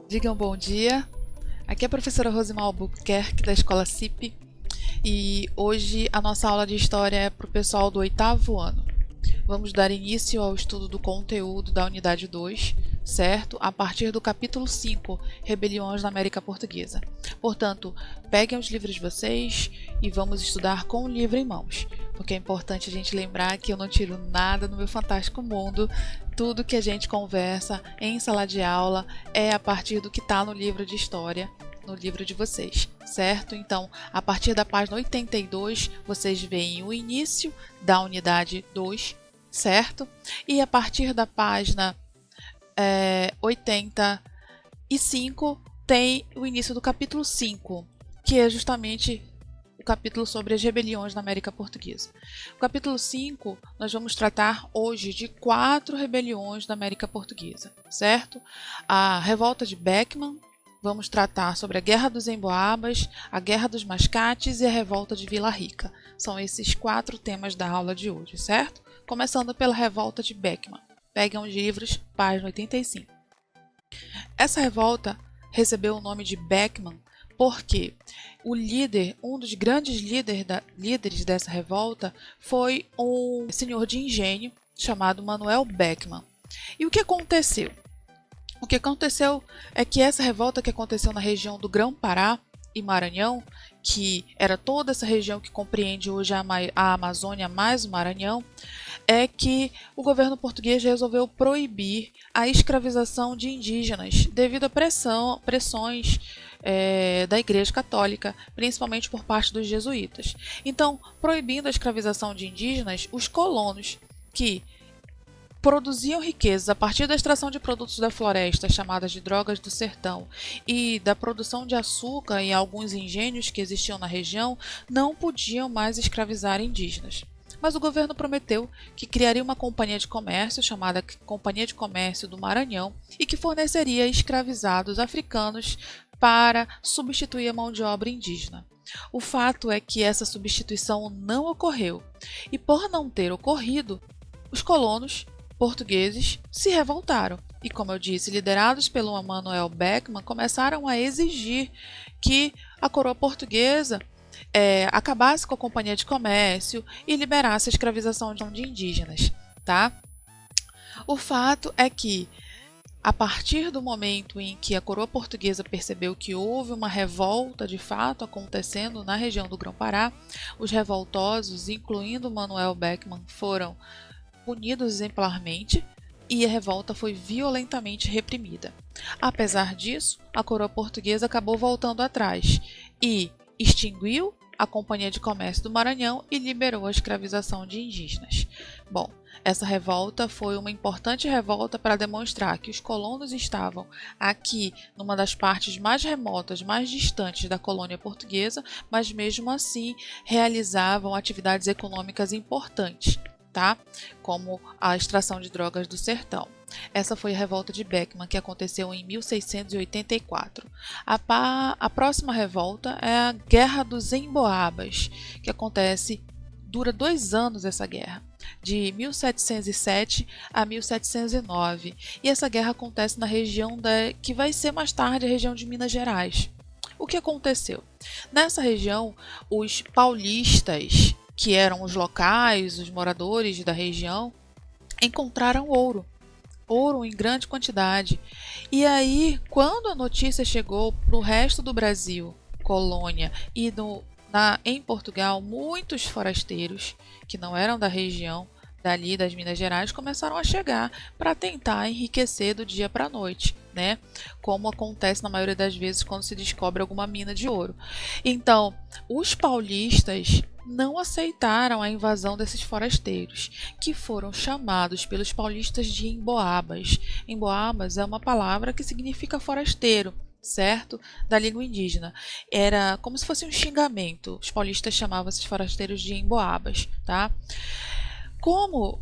Digam bom dia, aqui é a professora Rosimar Albuquerque da Escola CIP e hoje a nossa aula de História é para o pessoal do 8º ano. Vamos dar início ao estudo do conteúdo da unidade 2, certo? A partir do capítulo 5, Rebeliões na América Portuguesa. Portanto, peguem os livros de vocês e vamos estudar com o livro em mãos, porque é importante a gente lembrar que eu não tiro nada no meu fantástico mundo. Tudo que a gente conversa em sala de aula é a partir do que está no livro de história, no livro de vocês, certo? Então, a partir da página 82, vocês veem o início da unidade 2, certo? E a partir da página 85, tem o início do capítulo 5, que é justamente o capítulo sobre as rebeliões na América Portuguesa. O capítulo 5, nós vamos tratar hoje de 4 rebeliões da América Portuguesa, certo? A revolta de Beckman, vamos tratar sobre a Guerra dos Emboabas, a Guerra dos Mascates e a revolta de Vila Rica. São esses 4 temas da aula de hoje, certo? Começando pela revolta de Beckman. Peguem os livros, página 85. Essa revolta recebeu o nome de Beckman porque o líder, um dos grandes líderes dessa revolta foi um senhor de engenho chamado Manuel Beckman. E o que aconteceu? O que aconteceu é que essa revolta que aconteceu na região do Grão-Pará e Maranhão, que era toda essa região que compreende hoje a Amazônia mais o Maranhão, é que o governo português resolveu proibir a escravização de indígenas devido a pressões da Igreja Católica, principalmente por parte dos jesuítas. Então, proibindo a escravização de indígenas, os colonos que produziam riquezas a partir da extração de produtos da floresta, chamadas de drogas do sertão, e da produção de açúcar em alguns engenhos que existiam na região, não podiam mais escravizar indígenas. Mas o governo prometeu que criaria uma companhia de comércio chamada Companhia de Comércio do Maranhão e que forneceria escravizados africanos para substituir a mão de obra indígena. O fato é que essa substituição não ocorreu e, por não ter ocorrido, os colonos portugueses se revoltaram e, como eu disse, liderados pelo Manuel Beckman, começaram a exigir que a coroa portuguesa acabasse com a companhia de comércio e liberasse a escravização de indígenas, tá? O fato é que, a partir do momento em que a coroa portuguesa percebeu que houve uma revolta de fato acontecendo na região do Grão-Pará, os revoltosos, incluindo Manuel Beckman, foram punidos exemplarmente e a revolta foi violentamente reprimida. Apesar disso, a coroa portuguesa acabou voltando atrás e extinguiu a Companhia de Comércio do Maranhão e liberou a escravização de indígenas. Bom, essa revolta foi uma importante revolta para demonstrar que os colonos estavam aqui numa das partes mais remotas, mais distantes da colônia portuguesa, mas mesmo assim realizavam atividades econômicas importantes, tá? Como a extração de drogas do sertão. Essa foi a revolta de Beckman, que aconteceu em 1684. A próxima revolta é a Guerra dos Emboabas, que dura 2 anos essa guerra, de 1707 a 1709. E essa guerra acontece na região que vai ser mais tarde a região de Minas Gerais. O que aconteceu? Nessa região, os paulistas, que eram os locais, os moradores da região, encontraram ouro em grande quantidade. E aí, quando a notícia chegou para o resto do Brasil, colônia, e em Portugal, muitos forasteiros que não eram da região dali das Minas Gerais começaram a chegar para tentar enriquecer do dia para a noite, né? Como acontece na maioria das vezes quando se descobre alguma mina de ouro. Então, os paulistas não aceitaram a invasão desses forasteiros, que foram chamados pelos paulistas de emboabas. Emboabas é uma palavra que significa forasteiro, certo? Da língua indígena. Era como se fosse um xingamento. Os paulistas chamavam esses forasteiros de emboabas, tá? Como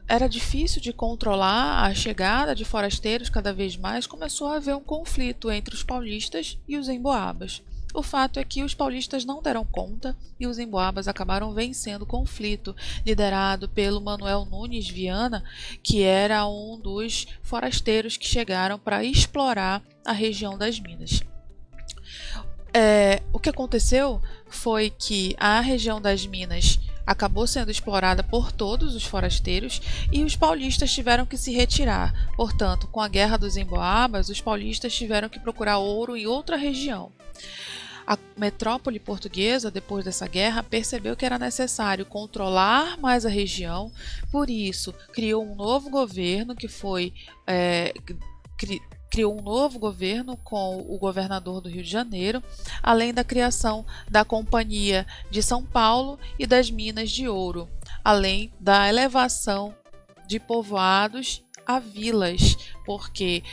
era difícil de controlar a chegada de forasteiros cada vez mais, começou a haver um conflito entre os paulistas e os emboabas. O fato é que os paulistas não deram conta e os emboabas acabaram vencendo o conflito, liderado pelo Manuel Nunes Viana, que era um dos forasteiros que chegaram para explorar a região das Minas. O que aconteceu foi que a região das Minas acabou sendo explorada por todos os forasteiros e os paulistas tiveram que se retirar. Portanto, com a Guerra dos Emboabas, os paulistas tiveram que procurar ouro em outra região. A metrópole portuguesa, depois dessa guerra, percebeu que era necessário controlar mais a região, por isso criou um novo governo criou um novo governo com o governador do Rio de Janeiro, além da criação da Companhia de São Paulo e das Minas de Ouro, além da elevação de povoados a vilas, porque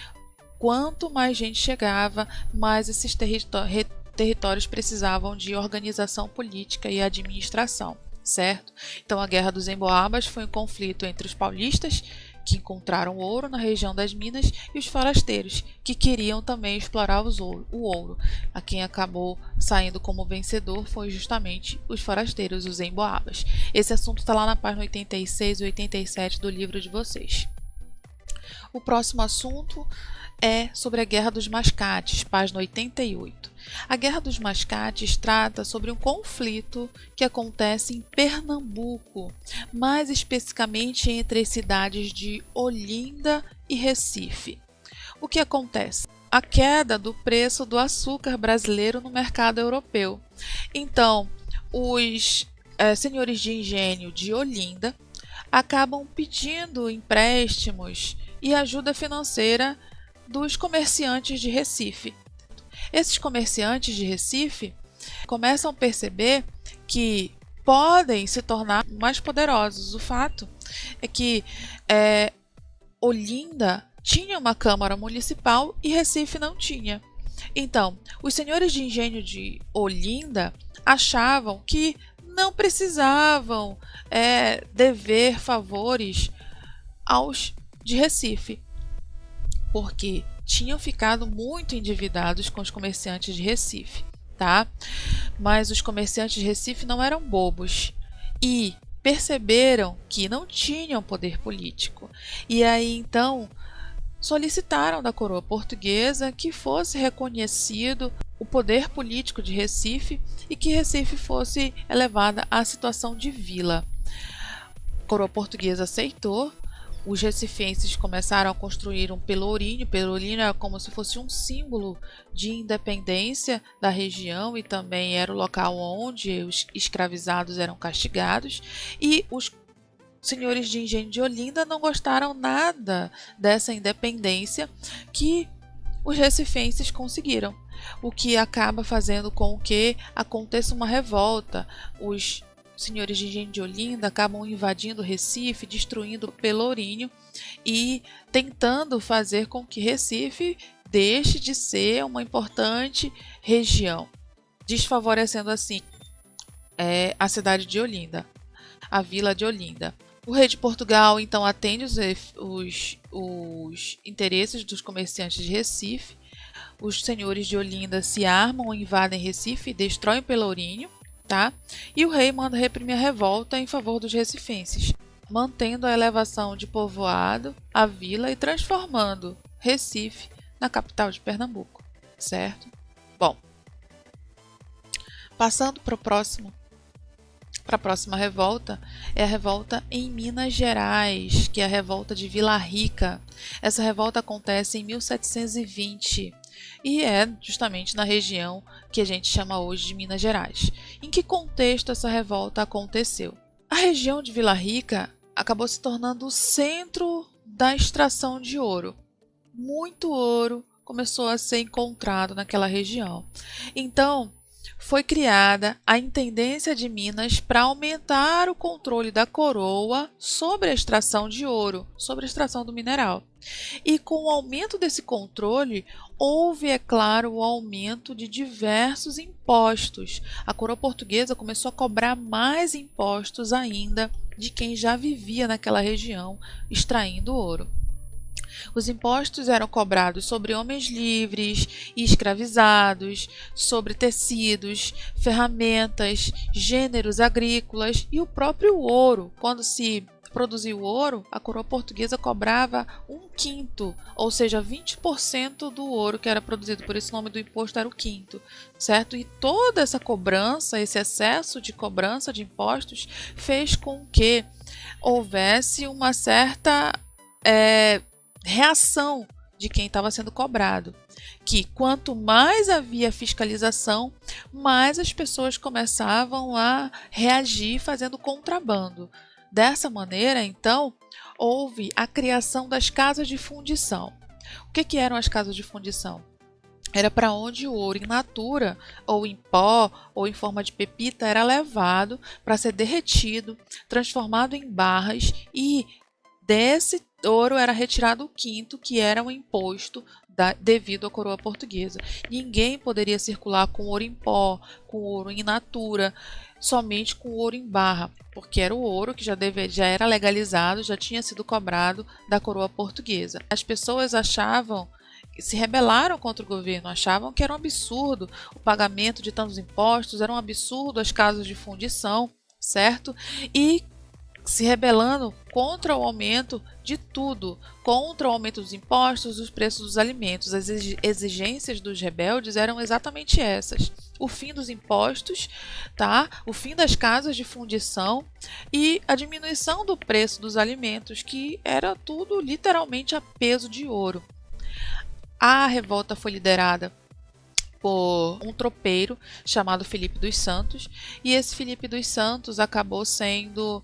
quanto mais gente chegava, mais esses territórios precisavam de organização política e administração, certo? Então a Guerra dos Emboabas foi um conflito entre os paulistas, que encontraram ouro na região das Minas, e os forasteiros, que queriam também explorar o ouro. A quem acabou saindo como vencedor foi justamente os forasteiros, os emboabas. Esse assunto está lá na página 86 e 87 do livro de vocês. O próximo assunto é sobre a Guerra dos Mascates, página 88. A Guerra dos Mascates trata sobre um conflito que acontece em Pernambuco, mais especificamente entre as cidades de Olinda e Recife. O que acontece? A queda do preço do açúcar brasileiro no mercado europeu. Então, os senhores de engenho de Olinda acabam pedindo empréstimos e ajuda financeira dos comerciantes de Recife. Esses comerciantes de Recife começam a perceber que podem se tornar mais poderosos. O fato é que Olinda tinha uma Câmara Municipal e Recife não tinha. Então, os senhores de engenho de Olinda achavam que não precisavam dever favores aos de Recife, porque tinham ficado muito endividados com os comerciantes de Recife, tá? Mas os comerciantes de Recife não eram bobos e perceberam que não tinham poder político. E aí então solicitaram da coroa portuguesa que fosse reconhecido o poder político de Recife e que Recife fosse elevada à situação de vila. A coroa portuguesa aceitou. Os recifenses começaram a construir um pelourinho. Pelourinho era como se fosse um símbolo de independência da região e também era o local onde os escravizados eram castigados. E os senhores de engenho de Olinda não gostaram nada dessa independência que os recifenses conseguiram, o que acaba fazendo com que aconteça uma revolta. Os senhores de engenho de Olinda acabam invadindo Recife, destruindo Pelourinho e tentando fazer com que Recife deixe de ser uma importante região, desfavorecendo assim a cidade de Olinda, a vila de Olinda. O rei de Portugal então atende os interesses dos comerciantes de Recife. Os senhores de Olinda se armam, invadem Recife e destroem Pelourinho. Tá? E o rei manda reprimir a revolta em favor dos recifenses, mantendo a elevação de povoado à vila e transformando Recife na capital de Pernambuco, certo? Bom, passando para a próxima revolta, é a revolta em Minas Gerais, que é a revolta de Vila Rica. Essa revolta acontece em 1720 e é justamente na região que a gente chama hoje de Minas Gerais. Em que contexto essa revolta aconteceu? A região de Vila Rica acabou se tornando o centro da extração de ouro. Muito ouro começou a ser encontrado naquela região. Então, foi criada a Intendência de Minas para aumentar o controle da coroa sobre a extração de ouro, sobre a extração do mineral. E com o aumento desse controle, houve, é claro, o aumento de diversos impostos. A coroa portuguesa começou a cobrar mais impostos ainda de quem já vivia naquela região extraindo ouro. Os impostos eram cobrados sobre homens livres e escravizados, sobre tecidos, ferramentas, gêneros agrícolas e o próprio ouro. Quando se produzia o ouro, a coroa portuguesa cobrava 1/5, ou seja, 20% do ouro que era produzido. Por isso o nome do imposto era o quinto, certo? E toda essa cobrança, esse excesso de cobrança de impostos fez com que houvesse uma certa reação de quem estava sendo cobrado, que quanto mais havia fiscalização, mais as pessoas começavam a reagir fazendo contrabando. Dessa maneira, então, houve a criação das casas de fundição. O que eram as casas de fundição? Era para onde o ouro in natura, ou em pó, ou em forma de pepita, era levado para ser derretido, transformado em barras, e desse ouro era retirado o quinto, que era o imposto devido à coroa portuguesa. Ninguém poderia circular com ouro em pó, com ouro in natura, somente com ouro em barra, porque era o ouro que já era legalizado, já tinha sido cobrado da coroa portuguesa. As pessoas se rebelaram contra o governo, achavam que era um absurdo o pagamento de tantos impostos, era um absurdo as casas de fundição, certo? E se rebelando contra o aumento de tudo, contra o aumento dos impostos, dos preços dos alimentos. As exigências dos rebeldes eram exatamente essas: o fim dos impostos, tá? O fim das casas de fundição e a diminuição do preço dos alimentos, que era tudo literalmente a peso de ouro. A revolta foi liderada por um tropeiro chamado Filipe dos Santos, e esse Filipe dos Santos acabou sendo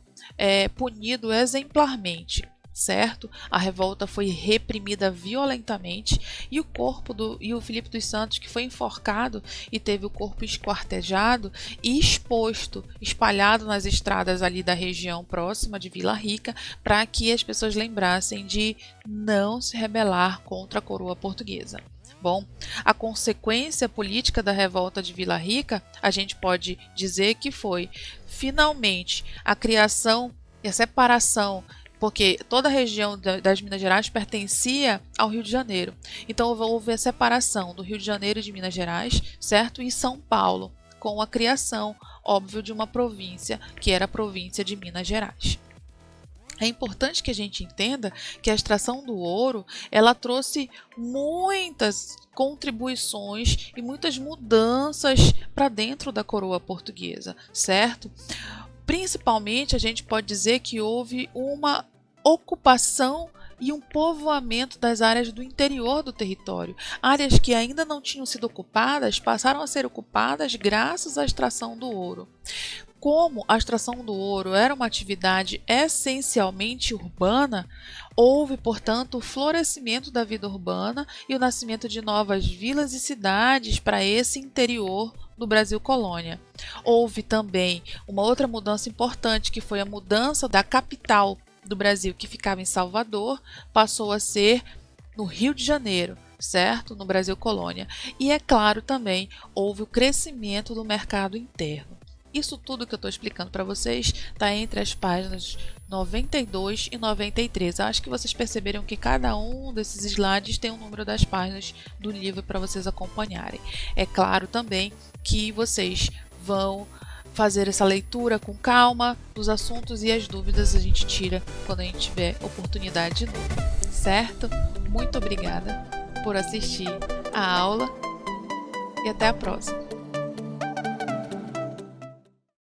punido exemplarmente, certo? A revolta foi reprimida violentamente e o Filipe dos Santos, que foi enforcado e teve o corpo esquartejado e exposto, espalhado nas estradas ali da região próxima de Vila Rica, para que as pessoas lembrassem de não se rebelar contra a coroa portuguesa. Bom, a consequência política da revolta de Vila Rica, a gente pode dizer que foi, finalmente, a criação e a separação, porque toda a região das Minas Gerais pertencia ao Rio de Janeiro. Então houve a separação do Rio de Janeiro e de Minas Gerais, certo? E São Paulo, com a criação, óbvio, de uma província, que era a província de Minas Gerais. É importante que a gente entenda que a extração do ouro, ela trouxe muitas contribuições e muitas mudanças para dentro da coroa portuguesa, certo? Principalmente, a gente pode dizer que houve uma ocupação e um povoamento das áreas do interior do território. Áreas que ainda não tinham sido ocupadas passaram a ser ocupadas graças à extração do ouro. Como a extração do ouro era uma atividade essencialmente urbana, houve, portanto, o florescimento da vida urbana e o nascimento de novas vilas e cidades para esse interior do Brasil colônia. Houve também uma outra mudança importante, que foi a mudança da capital do Brasil, que ficava em Salvador, passou a ser no Rio de Janeiro, certo? No Brasil colônia. E, é claro, também houve o crescimento do mercado interno. Isso tudo que eu estou explicando para vocês está entre as páginas 92 e 93. Acho que vocês perceberam que cada um desses slides tem o número das páginas do livro para vocês acompanharem. É claro também que vocês vão fazer essa leitura com calma dos assuntos, e as dúvidas a gente tira quando a gente tiver oportunidade de novo, certo? Muito obrigada por assistir a aula e até a próxima.